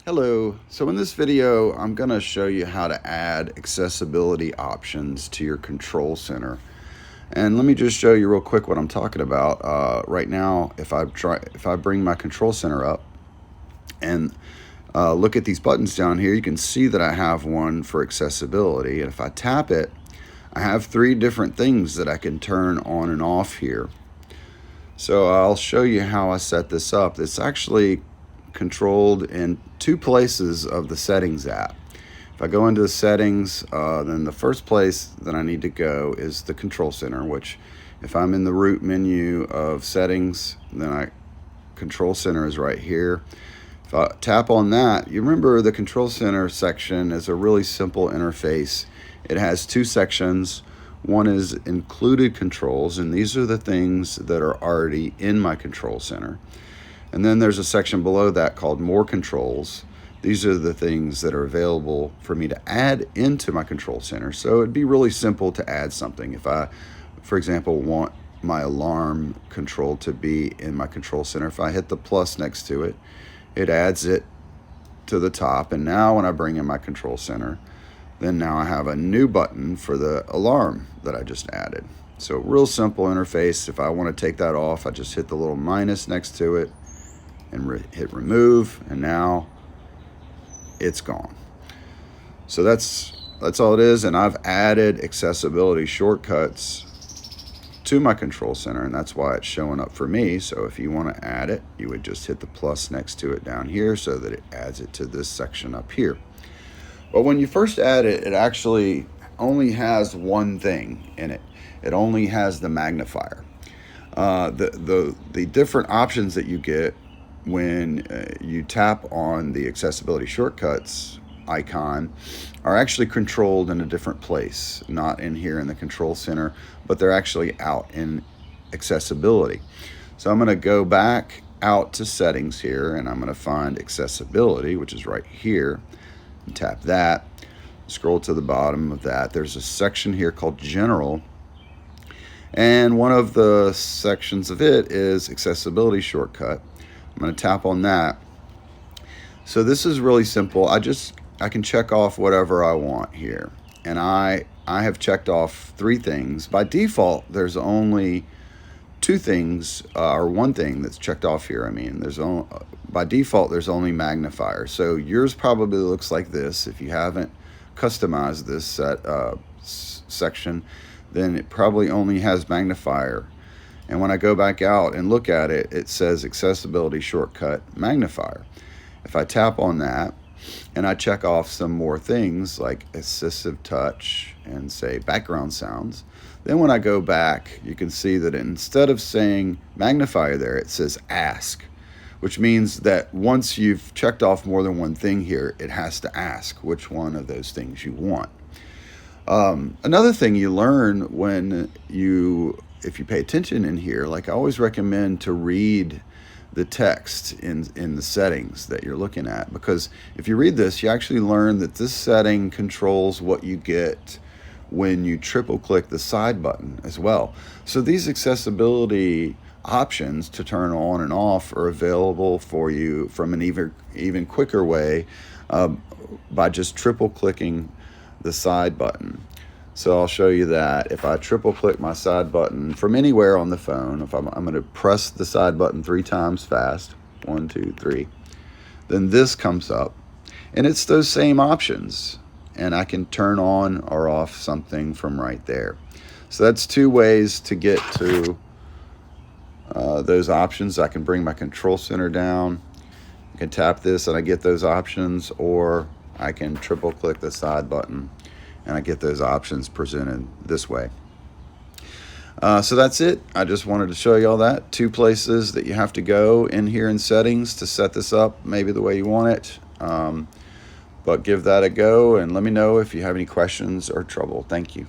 Hello. So in this video, I'm going to show you how to add accessibility options to your control center. And let me just show you real quick what I'm talking about. Right now, if I bring my control center up and look at these buttons down here, you can see that I have one for accessibility. And if I tap it, I have three different things that I can turn on and off here. So I'll show you how I set this up. It's actually controlled in two places of the settings app. If I go into the settings, then the first place that I need to go is the control center, which if I'm in the root menu of settings, then control center is right here. If I tap on that, you remember the control center section is a really simple interface. It has two sections. One is included controls, and these are the things that are already in my control center. And then there's a section below that called more controls. These are the things that are available for me to add into my control center. So it'd be really simple to add something. If I, for example, want my alarm control to be in my control center, if I hit the plus next to it, it adds it to the top. And now when I bring in my control center, then now I have a new button for the alarm that I just added. So real simple interface. If I want to take that off, I just hit the little minus next to it and hit remove, and now it's gone. So that's all it is. And I've added accessibility shortcuts to my control center, and that's why it's showing up for me. So if you want to add it, you would just hit the plus next to it down here so that it adds it to this section up here. But when you first add it, it actually only has one thing in it. It only has the magnifier. The different options that you get when you tap on the accessibility shortcuts icon are actually controlled in a different place, not in here in the control center, but they're actually out in accessibility. So I'm going to go back out to settings here, and I'm going to find accessibility, which is right here, and tap that. Scroll to the bottom of that. There's a section here called general, and one of the sections of it is accessibility shortcut. I'm going to tap on that. So this is really simple. I can check off whatever I want here. And I have checked off three things. By default, there's only two things, or one thing that's checked off here. I mean, by default, there's only magnifier. So yours probably looks like this. If you haven't customized this section, then it probably only has magnifier. And when I go back out and look at it, it says accessibility shortcut magnifier. If I tap on that and I check off some more things like assistive touch and say background sounds, then when I go back, you can see that instead of saying magnifier there, it says ask, which means that once you've checked off more than one thing here, it has to ask which one of those things you want. Another thing you learn if you pay attention in here, like I always recommend to read the text in the settings that you're looking at, because if you read this, you actually learn that this setting controls what you get when you triple click the side button as well. So these accessibility options to turn on and off are available for you from an even quicker way by just triple clicking the side button. So I'll show you that. If I triple click my side button from anywhere on the phone, if I'm going to press the side button 3 times fast, 1, 2, 3, then this comes up, and it's those same options, and I can turn on or off something from right there. So that's two ways to get to those options. I can bring my control center down, I can tap this and I get those options, or I can triple click the side button and I get those options presented this way. So that's it. I just wanted to show you all that. Two places that you have to go in here in settings to set this up maybe the way you want it. But give that a go and let me know if you have any questions or trouble. Thank you.